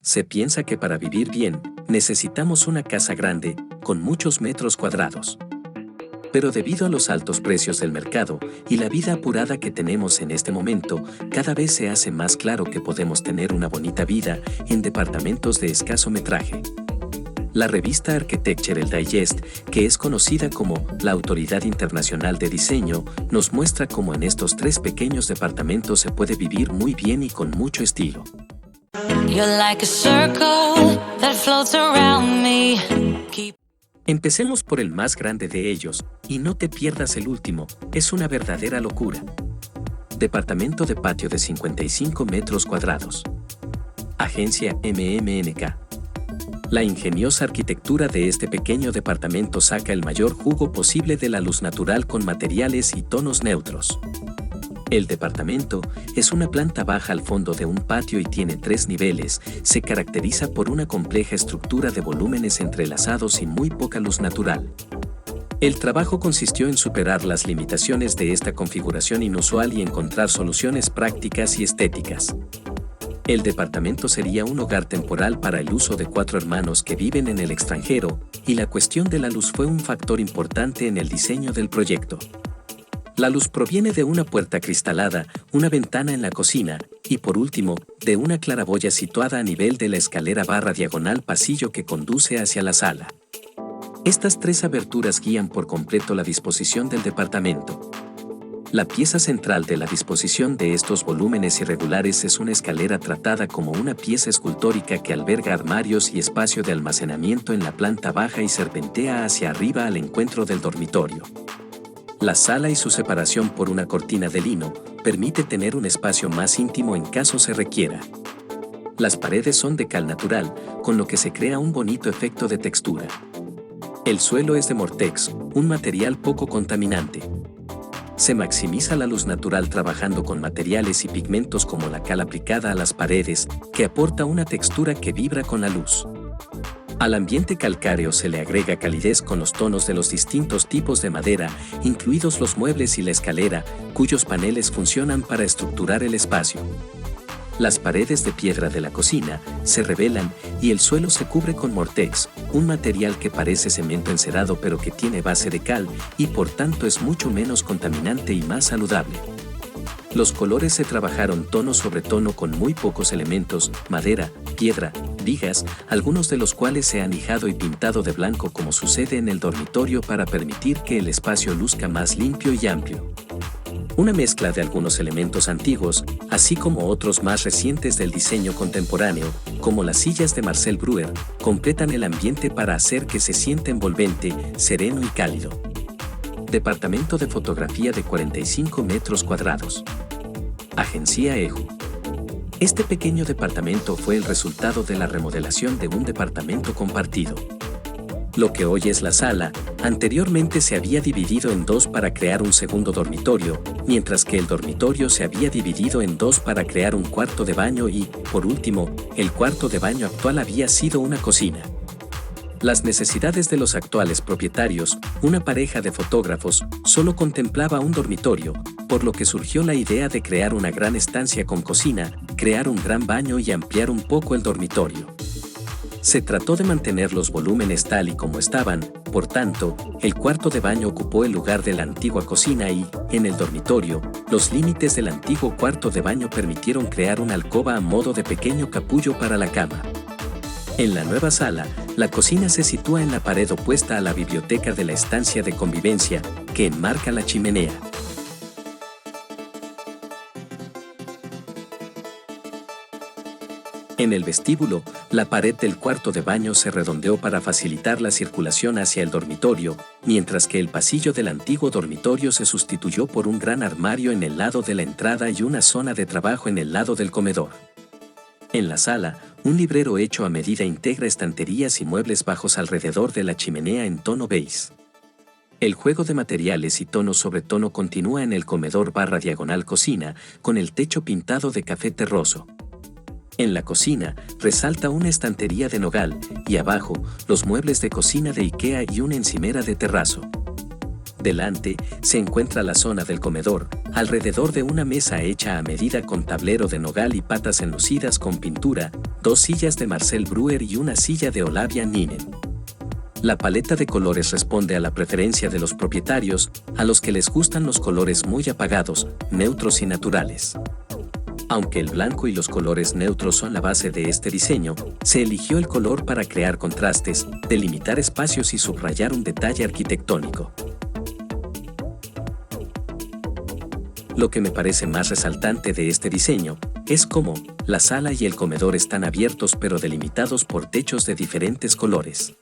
Se piensa que para vivir bien, necesitamos una casa grande, con muchos metros cuadrados. Pero debido a los altos precios del mercado y la vida apurada que tenemos en este momento, cada vez se hace más claro que podemos tener una bonita vida en departamentos de escaso metraje. La revista Architectural Digest, que es conocida como la Autoridad Internacional de Diseño, nos muestra cómo en estos 3 pequeños departamentos se puede vivir muy bien y con mucho estilo. Empecemos por el más grande de ellos, y no te pierdas el último, es una verdadera locura. Departamento de patio de 55 metros cuadrados. Agencia MMNK. La ingeniosa arquitectura de este pequeño departamento saca el mayor jugo posible de la luz natural con materiales y tonos neutros. El departamento es una planta baja al fondo de un patio y tiene 3 niveles. Se caracteriza por una compleja estructura de volúmenes entrelazados y muy poca luz natural. El trabajo consistió en superar las limitaciones de esta configuración inusual y encontrar soluciones prácticas y estéticas. El departamento sería un hogar temporal para el uso de 4 hermanos que viven en el extranjero, y la cuestión de la luz fue un factor importante en el diseño del proyecto. La luz proviene de una puerta acristalada, una ventana en la cocina, y por último, de una claraboya situada a nivel de la escalera diagonal pasillo que conduce hacia la sala. Estas 3 aberturas guían por completo la disposición del departamento. La pieza central de la disposición de estos volúmenes irregulares es una escalera tratada como una pieza escultórica que alberga armarios y espacio de almacenamiento en la planta baja y serpentea hacia arriba al encuentro del dormitorio. La sala y su separación por una cortina de lino permite tener un espacio más íntimo en caso se requiera. Las paredes son de cal natural, con lo que se crea un bonito efecto de textura. El suelo es de Mortex, un material poco contaminante. Se maximiza la luz natural trabajando con materiales y pigmentos como la cal aplicada a las paredes, que aporta una textura que vibra con la luz. Al ambiente calcáreo se le agrega calidez con los tonos de los distintos tipos de madera, incluidos los muebles y la escalera, cuyos paneles funcionan para estructurar el espacio. Las paredes de piedra de la cocina se revelan y el suelo se cubre con Mortex, un material que parece cemento encerado pero que tiene base de cal y por tanto es mucho menos contaminante y más saludable. Los colores se trabajaron tono sobre tono con muy pocos elementos, madera, piedra, vigas, algunos de los cuales se han lijado y pintado de blanco como sucede en el dormitorio para permitir que el espacio luzca más limpio y amplio. Una mezcla de algunos elementos antiguos, así como otros más recientes del diseño contemporáneo, como las sillas de Marcel Breuer, completan el ambiente para hacer que se sienta envolvente, sereno y cálido. Departamento de fotografía de 45 metros cuadrados. Agencia EJU. Este pequeño departamento fue el resultado de la remodelación de un departamento compartido. Lo que hoy es la sala, anteriormente se había dividido en 2 para crear un segundo dormitorio, mientras que el dormitorio se había dividido en 2 para crear un cuarto de baño y, por último, el cuarto de baño actual había sido una cocina. Las necesidades de los actuales propietarios, una pareja de fotógrafos, solo contemplaba un dormitorio, por lo que surgió la idea de crear una gran estancia con cocina, crear un gran baño y ampliar un poco el dormitorio. Se trató de mantener los volúmenes tal y como estaban, por tanto, el cuarto de baño ocupó el lugar de la antigua cocina y, en el dormitorio, los límites del antiguo cuarto de baño permitieron crear una alcoba a modo de pequeño capullo para la cama. En la nueva sala, la cocina se sitúa en la pared opuesta a la biblioteca de la estancia de convivencia, que enmarca la chimenea. En el vestíbulo, la pared del cuarto de baño se redondeó para facilitar la circulación hacia el dormitorio, mientras que el pasillo del antiguo dormitorio se sustituyó por un gran armario en el lado de la entrada y una zona de trabajo en el lado del comedor. En la sala, un librero hecho a medida integra estanterías y muebles bajos alrededor de la chimenea en tono beige. El juego de materiales y tono sobre tono continúa en el comedor diagonal cocina, con el techo pintado de café terroso. En la cocina, resalta una estantería de nogal, y abajo, los muebles de cocina de IKEA y una encimera de terrazo. Delante, se encuentra la zona del comedor, alrededor de una mesa hecha a medida con tablero de nogal y patas enlucidas con pintura, 2 sillas de Marcel Breuer y una silla de Olavia Ninen. La paleta de colores responde a la preferencia de los propietarios, a los que les gustan los colores muy apagados, neutros y naturales. Aunque el blanco y los colores neutros son la base de este diseño, se eligió el color para crear contrastes, delimitar espacios y subrayar un detalle arquitectónico. Lo que me parece más resaltante de este diseño es cómo la sala y el comedor están abiertos pero delimitados por techos de diferentes colores.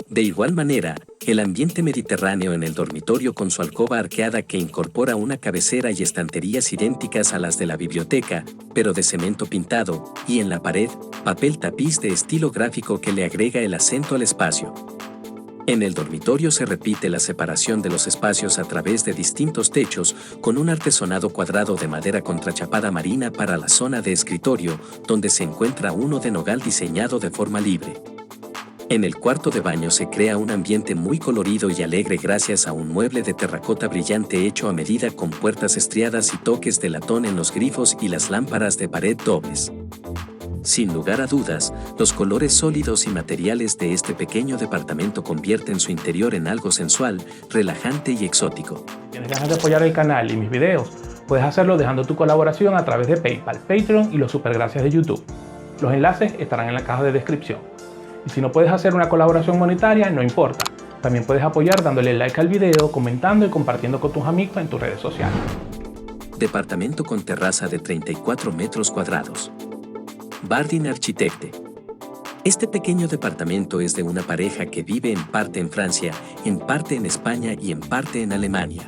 De igual manera, el ambiente mediterráneo en el dormitorio con su alcoba arqueada que incorpora una cabecera y estanterías idénticas a las de la biblioteca, pero de cemento pintado, y en la pared, papel tapiz de estilo gráfico que le agrega el acento al espacio. En el dormitorio se repite la separación de los espacios a través de distintos techos, con un artesonado cuadrado de madera contrachapada marina para la zona de escritorio, donde se encuentra uno de nogal diseñado de forma libre. En el cuarto de baño se crea un ambiente muy colorido y alegre gracias a un mueble de terracota brillante hecho a medida con puertas estriadas y toques de latón en los grifos y las lámparas de pared dobles. Sin lugar a dudas, los colores sólidos y materiales de este pequeño departamento convierten su interior en algo sensual, relajante y exótico. Si tienes ganas de apoyar el canal y mis videos, puedes hacerlo dejando tu colaboración a través de PayPal, Patreon y los supergracias de YouTube. Los enlaces estarán en la caja de descripción. Y si no puedes hacer una colaboración monetaria, no importa. También puedes apoyar dándole like al video, comentando y compartiendo con tus amigos en tus redes sociales. Departamento con terraza de 34 metros cuadrados. Bardin Architecte. Este pequeño departamento es de una pareja que vive en parte en Francia, en parte en España y en parte en Alemania.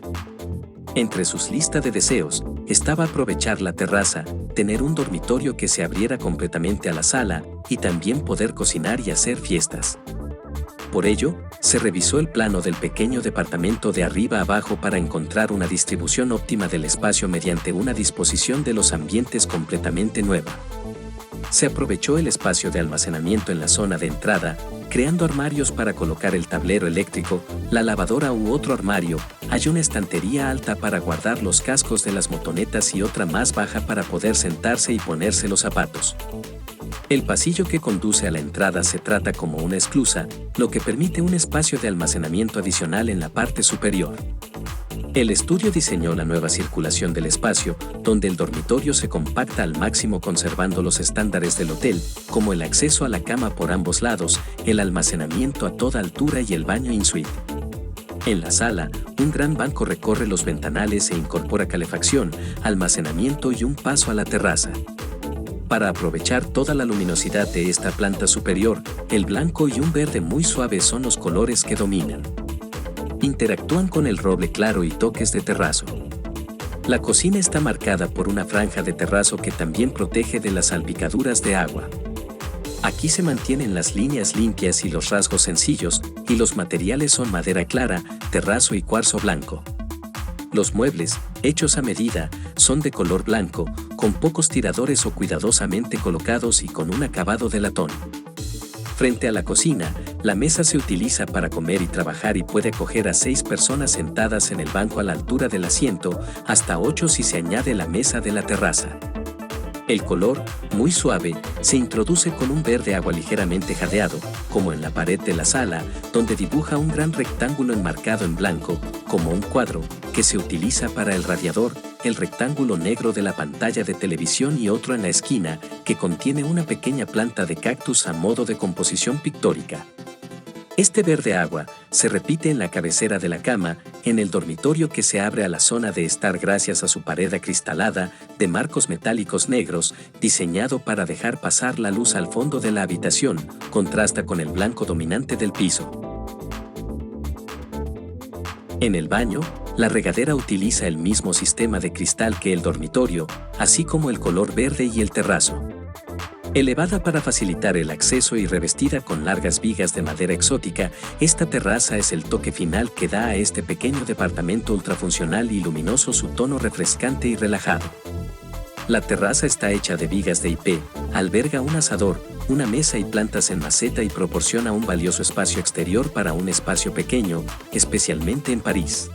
Entre sus listas de deseos, estaba aprovechar la terraza, tener un dormitorio que se abriera completamente a la sala y también poder cocinar y hacer fiestas. Por ello, se revisó el plano del pequeño departamento de arriba a abajo para encontrar una distribución óptima del espacio mediante una disposición de los ambientes completamente nueva. Se aprovechó el espacio de almacenamiento en la zona de entrada, creando armarios para colocar el tablero eléctrico, la lavadora u otro armario. Hay una estantería alta para guardar los cascos de las motonetas y otra más baja para poder sentarse y ponerse los zapatos. El pasillo que conduce a la entrada se trata como una esclusa, lo que permite un espacio de almacenamiento adicional en la parte superior. El estudio diseñó la nueva circulación del espacio, donde el dormitorio se compacta al máximo conservando los estándares del hotel, como el acceso a la cama por ambos lados, el almacenamiento a toda altura y el baño en suite. En la sala, un gran banco recorre los ventanales e incorpora calefacción, almacenamiento y un paso a la terraza. Para aprovechar toda la luminosidad de esta planta superior, el blanco y un verde muy suave son los colores que dominan. Interactúan con el roble claro y toques de terrazo. La cocina está marcada por una franja de terrazo que también protege de las salpicaduras de agua. Aquí se mantienen las líneas limpias y los rasgos sencillos, y los materiales son madera clara, terrazo y cuarzo blanco. Los muebles, hechos a medida, son de color blanco, con pocos tiradores o cuidadosamente colocados y con un acabado de latón. Frente a la cocina, la mesa se utiliza para comer y trabajar y puede acoger a 6 personas sentadas en el banco a la altura del asiento, hasta 8 si se añade la mesa de la terraza. El color, muy suave, se introduce con un verde agua ligeramente jadeado, como en la pared de la sala, donde dibuja un gran rectángulo enmarcado en blanco, como un cuadro, que se utiliza para el radiador, el rectángulo negro de la pantalla de televisión y otro en la esquina, que contiene una pequeña planta de cactus a modo de composición pictórica. Este verde agua se repite en la cabecera de la cama, en el dormitorio que se abre a la zona de estar gracias a su pared acristalada de marcos metálicos negros, diseñado para dejar pasar la luz al fondo de la habitación, contrasta con el blanco dominante del piso. En el baño, la regadera utiliza el mismo sistema de cristal que el dormitorio, así como el color verde y el terrazo. Elevada para facilitar el acceso y revestida con largas vigas de madera exótica, esta terraza es el toque final que da a este pequeño departamento ultrafuncional y luminoso su tono refrescante y relajado. La terraza está hecha de vigas de IP, alberga un asador, una mesa y plantas en maceta y proporciona un valioso espacio exterior para un espacio pequeño, especialmente en París.